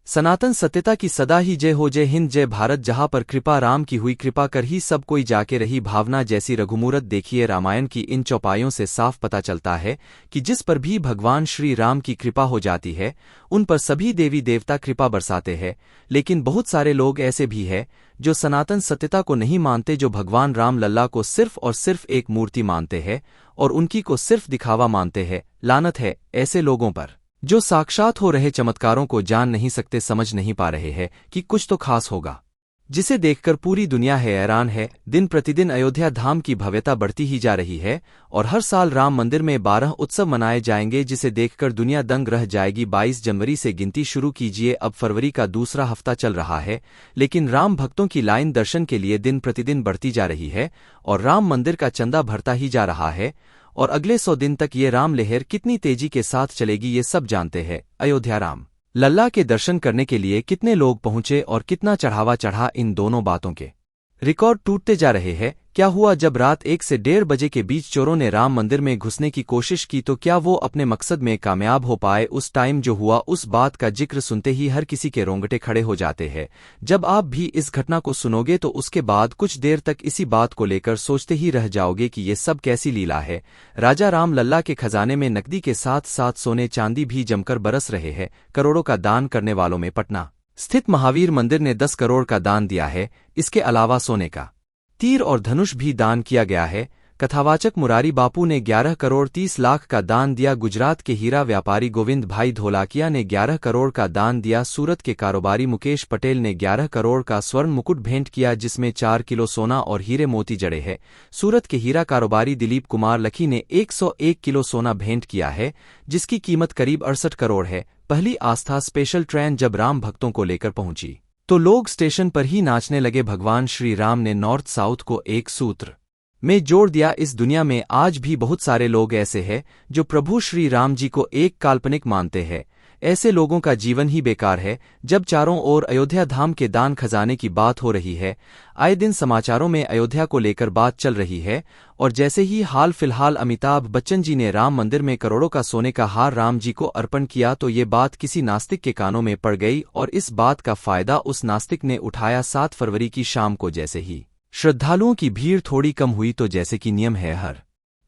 सनातन सत्यता की सदा ही जय हो। जय हिंद जय भारत। जहाँ पर कृपा राम की हुई, कृपा कर ही सब कोई जाके रही भावना जैसी रघुमूरत देखिए। रामायण की इन चौपाइयों से साफ पता चलता है कि जिस पर भी भगवान श्री राम की कृपा हो जाती है उन पर सभी देवी देवता कृपा बरसाते हैं। लेकिन बहुत सारे लोग ऐसे भी हैं जो सनातन सत्यता को नहीं मानते, जो भगवान राम लल्ला को सिर्फ और सिर्फ एक मूर्ति मानते हैं और उनकी को सिर्फ दिखावा मानते हैं। लानत है ऐसे लोगों पर जो साक्षात हो रहे चमत्कारों को जान नहीं सकते, समझ नहीं पा रहे हैं कि कुछ तो खास होगा जिसे देखकर पूरी दुनिया हैरान है। दिन प्रतिदिन अयोध्या धाम की भव्यता बढ़ती ही जा रही है और हर साल राम मंदिर में 12 उत्सव मनाए जाएंगे जिसे देखकर दुनिया दंग रह जाएगी। 22 जनवरी से गिनती शुरू कीजिए। अब फरवरी का दूसरा हफ्ता चल रहा है, लेकिन राम भक्तों की लाइन दर्शन के लिए दिन प्रतिदिन बढ़ती जा रही है और राम मंदिर का चंदा भरता ही जा रहा है। और अगले 100 दिन तक ये राम लहर कितनी तेजी के साथ चलेगी ये सब जानते हैं। अयोध्या राम लल्ला के दर्शन करने के लिए कितने लोग पहुंचे और कितना चढ़ावा चढ़ा, इन दोनों बातों के रिकॉर्ड टूटते जा रहे हैं। क्या हुआ जब रात 1 से 1:30 बजे के बीच चोरों ने राम मंदिर में घुसने की कोशिश की, तो क्या वो अपने मकसद में कामयाब हो पाए? उस टाइम जो हुआ उस बात का जिक्र सुनते ही हर किसी के रोंगटे खड़े हो जाते हैं। जब आप भी इस घटना को सुनोगे तो उसके बाद कुछ देर तक इसी बात को लेकर सोचते ही रह जाओगे कि ये सब कैसी लीला है। राजा राम लल्ला के खजाने में नकदी के साथ साथ सोने चांदी भी जमकर बरस रहे हैं। करोड़ों का दान करने वालों में पटना स्थित महावीर मंदिर ने 10 करोड़ का दान दिया है। इसके अलावा सोने का तीर और धनुष भी दान किया गया है। कथावाचक मुरारी बापू ने 11 करोड़ 30 लाख का दान दिया। गुजरात के हीरा व्यापारी गोविंद भाई धोलाकिया ने 11 करोड़ का दान दिया। सूरत के कारोबारी मुकेश पटेल ने 11 करोड़ का स्वर्ण मुकुट भेंट किया जिसमें 4 किलो सोना और हीरे मोती जड़े हैं। सूरत के हीरा कारोबारी दिलीप कुमार लखी ने 101 किलो सोना भेंट किया है जिसकी कीमत करीब 68 करोड़ है। पहली आस्था स्पेशल ट्रेन जब राम भक्तों को लेकर पहुंची तो लोग स्टेशन पर ही नाचने लगे। भगवान श्री राम ने नॉर्थ साउथ को एक सूत्र में जोड़ दिया। इस दुनिया में आज भी बहुत सारे लोग ऐसे हैं जो प्रभु श्री राम जी को एक काल्पनिक मानते हैं। ऐसे लोगों का जीवन ही बेकार है। जब चारों ओर अयोध्या धाम के दान खजाने की बात हो रही है, आए दिन समाचारों में अयोध्या को लेकर बात चल रही है, और जैसे ही हाल फिलहाल अमिताभ बच्चन जी ने राम मंदिर में करोड़ों का सोने का हार राम जी को अर्पण किया तो ये बात किसी नास्तिक के कानों में पड़ गई और इस बात का फायदा उस नास्तिक ने उठाया। 7 फरवरी की शाम को जैसे ही श्रद्धालुओं की भीड़ थोड़ी कम हुई तो जैसे कि नियम है हर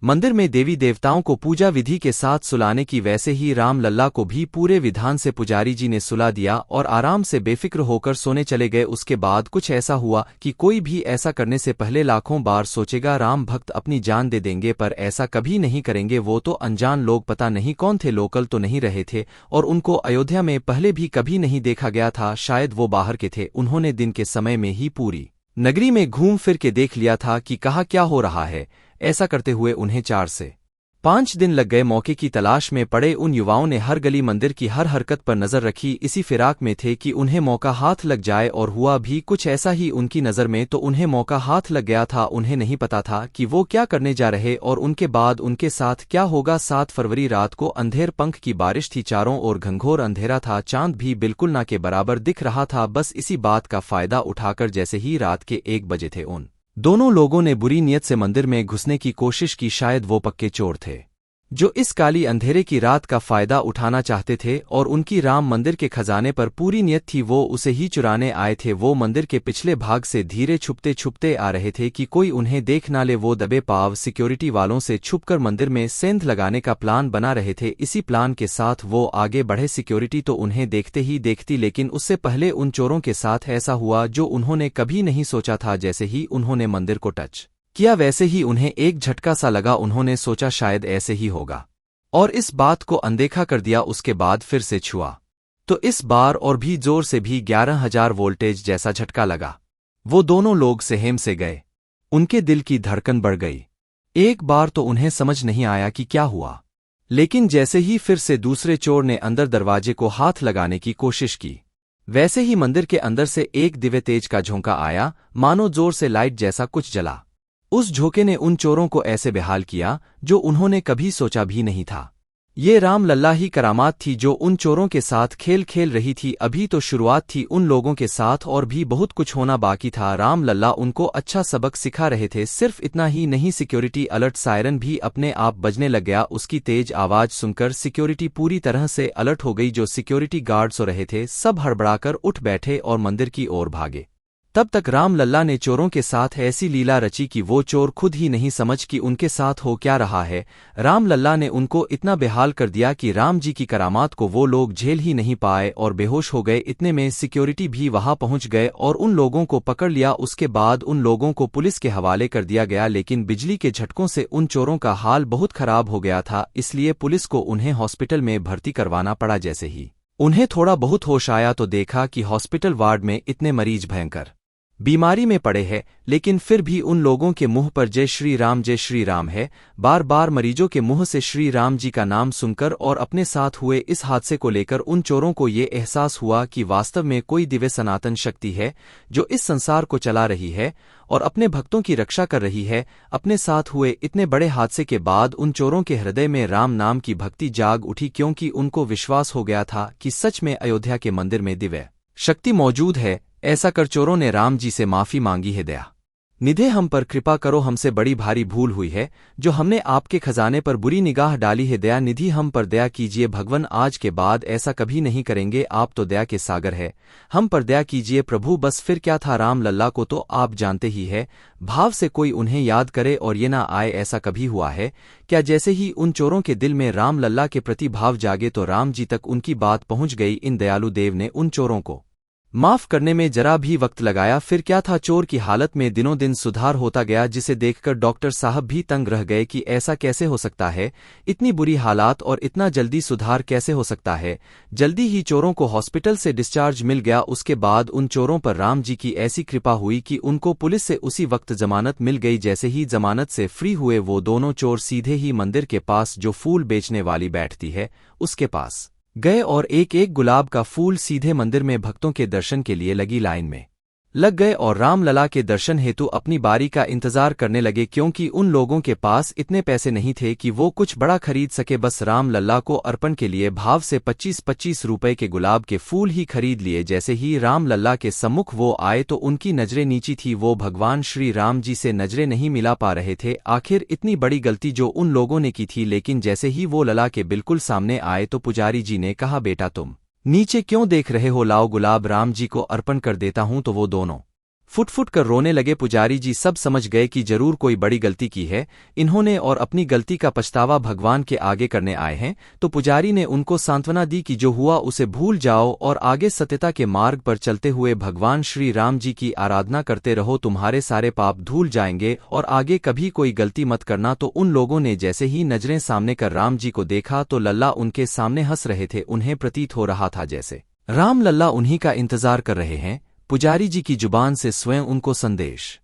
मंदिर में देवी देवताओं को पूजा विधि के साथ सुलाने की, वैसे ही राम लल्ला को भी पूरे विधान से पुजारी जी ने सुला दिया और आराम से बेफिक्र होकर सोने चले गए। उसके बाद कुछ ऐसा हुआ कि कोई भी ऐसा करने से पहले लाखों बार सोचेगा राम भक्त अपनी जान दे देंगे, पर ऐसा कभी नहीं करेंगे। वो तो अनजान लोग, पता नहीं कौन थे, लोकल तो नहीं रहे थे और उनको अयोध्या में पहले भी कभी नहीं देखा गया था। शायद वो बाहर के थे। उन्होंने दिन के समय में ही पूरी नगरी में घूम फिर के देख लिया था कि कहाँ क्या हो रहा है। ऐसा करते हुए उन्हें 4 से 5 दिन लग गए। मौके की तलाश में पड़े उन युवाओं ने हर गली मंदिर की हर हरकत पर नजर रखी। इसी फिराक में थे कि उन्हें मौका हाथ लग जाए और हुआ भी कुछ ऐसा ही उनकी नजर में, तो उन्हें मौका हाथ लग गया था। उन्हें नहीं पता था कि वो क्या करने जा रहे और उनके बाद उनके साथ क्या होगा। 7 फरवरी रात को अंधेर पंख की बारिश थी। चारों ओर घंघोर अंधेरा था। चांद भी बिल्कुल ना के बराबर दिख रहा था। बस इसी बात का फायदा उठाकर जैसे ही रात के 1 बजे थे, उन दोनों लोगों ने बुरी नीयत से मंदिर में घुसने की कोशिश की। शायद वो पक्के चोर थे जो इस काली अंधेरे की रात का फायदा उठाना चाहते थे और उनकी राम मंदिर के खजाने पर पूरी नियत थी। वो उसे ही चुराने आए थे। वो मंदिर के पिछले भाग से धीरे छुपते छुपते आ रहे थे कि कोई उन्हें देख ना ले। वो दबे पाव सिक्योरिटी वालों से छुपकर मंदिर में सेंध लगाने का प्लान बना रहे थे। इसी प्लान के साथ वो आगे बढ़े। सिक्योरिटी तो उन्हें देखते ही देखती, लेकिन उससे पहले उन चोरों के साथ ऐसा हुआ जो उन्होंने कभी नहीं सोचा था। जैसे ही उन्होंने मंदिर को टच किया वैसे ही उन्हें एक झटका सा लगा। उन्होंने सोचा शायद ऐसे ही होगा और इस बात को अनदेखा कर दिया। उसके बाद फिर से छुआ तो इस बार और भी जोर से भी 11,000 वोल्टेज जैसा झटका लगा। वो दोनों लोग सहम से गए। उनके दिल की धड़कन बढ़ गई। एक बार तो उन्हें समझ नहीं आया कि क्या हुआ, लेकिन जैसे ही फिर से दूसरे चोर ने अंदर दरवाजे को हाथ लगाने की कोशिश की, वैसे ही मंदिर के अंदर से एक दिव्य तेज का झोंका आया, मानो जोर से लाइट जैसा कुछ जला। उस झोंके ने उन चोरों को ऐसे बेहाल किया जो उन्होंने कभी सोचा भी नहीं था। ये राम लल्ला ही करामात थी जो उन चोरों के साथ खेल खेल रही थी। अभी तो शुरुआत थी, उन लोगों के साथ और भी बहुत कुछ होना बाकी था। राम लल्ला उनको अच्छा सबक सिखा रहे थे। सिर्फ इतना ही नहीं, सिक्योरिटी अलर्ट सायरन भी अपने आप बजने लग गया। उसकी तेज आवाज सुनकर सिक्योरिटी पूरी तरह से अलर्ट हो गई। जो सिक्योरिटी गार्ड सो रहे थे सब हड़बड़ाकर उठ बैठे और मंदिर की ओर भागे। तब तक राम लल्ला ने चोरों के साथ ऐसी लीला रची कि वो चोर खुद ही नहीं समझ कि उनके साथ हो क्या रहा है। राम लल्ला ने उनको इतना बेहाल कर दिया कि राम जी की करामात को वो लोग झेल ही नहीं पाए और बेहोश हो गए। इतने में सिक्योरिटी भी वहां पहुंच गए और उन लोगों को पकड़ लिया। उसके बाद उन लोगों को पुलिस के हवाले कर दिया गया। लेकिन बिजली के झटकों से उन चोरों का हाल बहुत खराब हो गया था, इसलिए पुलिस को उन्हें हॉस्पिटल में भर्ती करवाना पड़ा। जैसे ही उन्हें थोड़ा बहुत होश आया तो देखा कि हॉस्पिटल वार्ड में इतने मरीज भयंकर बीमारी में पड़े हैं, लेकिन फिर भी उन लोगों के मुंह पर जय श्री राम है। बार बार मरीजों के मुंह से श्री राम जी का नाम सुनकर और अपने साथ हुए इस हादसे को लेकर उन चोरों को ये एहसास हुआ कि वास्तव में कोई दिव्य सनातन शक्ति है जो इस संसार को चला रही है और अपने भक्तों की रक्षा कर रही है। अपने साथ हुए इतने बड़े हादसे के बाद उन चोरों के हृदय में राम नाम की भक्ति जाग उठी, क्योंकि उनको विश्वास हो गया था कि सच में अयोध्या के मंदिर में दिव्य शक्ति मौजूद है। ऐसा कर चोरों ने राम जी से माफी मांगी है। दया निधे हम पर कृपा करो, हमसे बड़ी भारी भूल हुई है जो हमने आपके खजाने पर बुरी निगाह डाली है। दया निधि हम पर दया कीजिए भगवान, आज के बाद ऐसा कभी नहीं करेंगे। आप तो दया के सागर है, हम पर दया कीजिए प्रभु। बस फिर क्या था, राम लल्ला को तो आप जानते ही है, भाव से कोई उन्हें याद करे और ये ना आए। ऐसा कभी हुआ है क्या? जैसे ही उन चोरों के दिल में राम लल्ला के प्रति भाव जागे तो राम जी तक उनकी बात पहुंच गई। इन दयालु देव ने उन चोरों को माफ करने में जरा भी वक्त लगाया। फिर क्या था, चोर की हालत में दिनों दिन सुधार होता गया, जिसे देखकर डॉक्टर साहब भी तंग रह गए कि ऐसा कैसे हो सकता है, इतनी बुरी हालात और इतना जल्दी सुधार कैसे हो सकता है। जल्दी ही चोरों को हॉस्पिटल से डिस्चार्ज मिल गया। उसके बाद उन चोरों पर राम जी की ऐसी कृपा हुई कि उनको पुलिस से उसी वक्त जमानत मिल गई। जैसे ही जमानत से फ्री हुए वो दोनों चोर सीधे ही मंदिर के पास जो फूल बेचने वाली बैठती है उसके पास गए और एक एक गुलाब का फूल सीधे मंदिर में भक्तों के दर्शन के लिए लगी लाइन में लग गए और राम लला के दर्शन हेतु अपनी बारी का इंतजार करने लगे, क्योंकि उन लोगों के पास इतने पैसे नहीं थे कि वो कुछ बड़ा खरीद सके। बस राम लल्ला को अर्पण के लिए भाव से 25-25 रुपए के गुलाब के फूल ही खरीद लिए। जैसे ही राम लल्ला के सम्मुख वो आए तो उनकी नजरें नीची थी, वो भगवान श्री राम जी से नजरें नहीं मिला पा रहे थे। आखिर इतनी बड़ी गलती जो उन लोगों ने की थी। लेकिन जैसे ही वो लला के बिल्कुल सामने आए तो पुजारी जी ने कहा, बेटा तुम नीचे क्यों देख रहे हो, लाओ गुलाब राम जी को अर्पण कर देता हूं। तो वो दोनों फुट फुट कर रोने लगे। पुजारी जी सब समझ गए कि जरूर कोई बड़ी गलती की है इन्होंने और अपनी गलती का पछतावा भगवान के आगे करने आए हैं। तो पुजारी ने उनको सांत्वना दी कि जो हुआ उसे भूल जाओ और आगे सत्यता के मार्ग पर चलते हुए भगवान श्री राम जी की आराधना करते रहो, तुम्हारे सारे पाप धूल जाएंगे और आगे कभी कोई गलती मत करना। तो उन लोगों ने जैसे ही नजरें सामने कर राम जी को देखा तो लल्ला उनके सामने हंस रहे थे। उन्हें प्रतीत हो रहा था जैसे राम लल्ला उन्हीं का इंतजार कर रहे हैं। पुजारी जी की जुबान से स्वयं उनको संदेश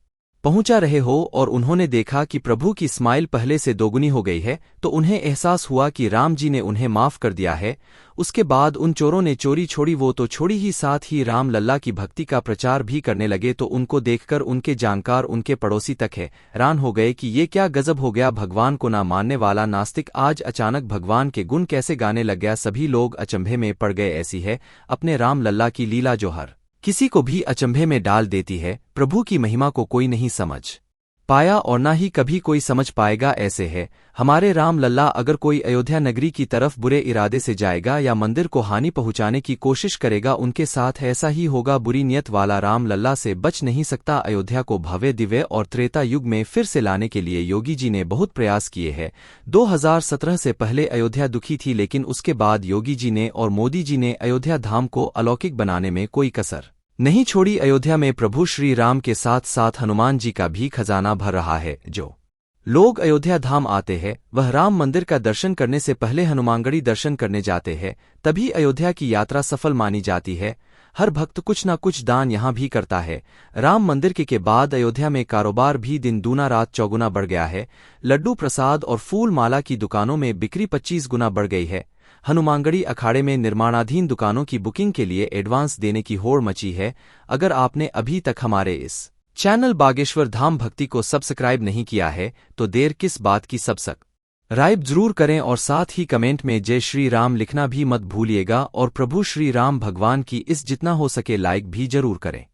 पहुंचा रहे हो और उन्होंने देखा कि प्रभु की स्माइल पहले से दोगुनी हो गई है, तो उन्हें एहसास हुआ कि राम जी ने उन्हें माफ कर दिया है। उसके बाद उन चोरों ने चोरी छोड़ी, वो तो छोड़ी ही साथ ही राम लल्ला की भक्ति का प्रचार भी करने लगे। तो उनको देखकर उनके जानकार, उनके पड़ोसी तक हैरान हो गए कि ये क्या गजब हो गया। भगवान को ना मानने वाला नास्तिक आज अचानक भगवान के गुण कैसे गाने लग गया। सभी लोग अचंभे में पड़ गए। ऐसी है अपने राम लल्ला की लीला जो हर किसी को भी अचंभे में डाल देती है। प्रभु की महिमा को कोई नहीं समझ पाया और ना ही कभी कोई समझ पाएगा। ऐसे है हमारे राम लल्ला, अगर कोई अयोध्या नगरी की तरफ बुरे इरादे से जाएगा या मंदिर को हानि पहुंचाने की कोशिश करेगा, उनके साथ ऐसा ही होगा। बुरी नियत वाला राम लल्ला से बच नहीं सकता। अयोध्या को भव्य दिव्य और त्रेता युग में फिर से लाने के लिए योगी जी ने बहुत प्रयास किए हैं। 2017 से पहले अयोध्या दुखी थी, लेकिन उसके बाद योगी जी ने और मोदी जी ने अयोध्या धाम को अलौकिक बनाने में कोई कसर नहीं छोड़ी। अयोध्या में प्रभु श्री राम के साथ साथ हनुमान जी का भी खजाना भर रहा है। जो लोग अयोध्या धाम आते हैं वह राम मंदिर का दर्शन करने से पहले हनुमानगढ़ी दर्शन करने जाते हैं, तभी अयोध्या की यात्रा सफल मानी जाती है। हर भक्त कुछ न कुछ दान यहाँ भी करता है। राम मंदिर के बाद अयोध्या में कारोबार भी दिन दूना रात चौगुना बढ़ गया है। लड्डू प्रसाद और फूल माला की दुकानों में बिक्री 25 गुना बढ़ गई है। हनुमानगढ़ी अखाड़े में निर्माणाधीन दुकानों की बुकिंग के लिए एडवांस देने की होड़ मची है। अगर आपने अभी तक हमारे इस चैनल बागेश्वर धाम भक्ति को सब्सक्राइब नहीं किया है तो देर किस बात की, राइप जरूर करें और साथ ही कमेंट में जय श्री राम लिखना भी मत भूलिएगा और प्रभु श्री राम भगवान की इस जितना हो सके लाइक भी जरूर करें।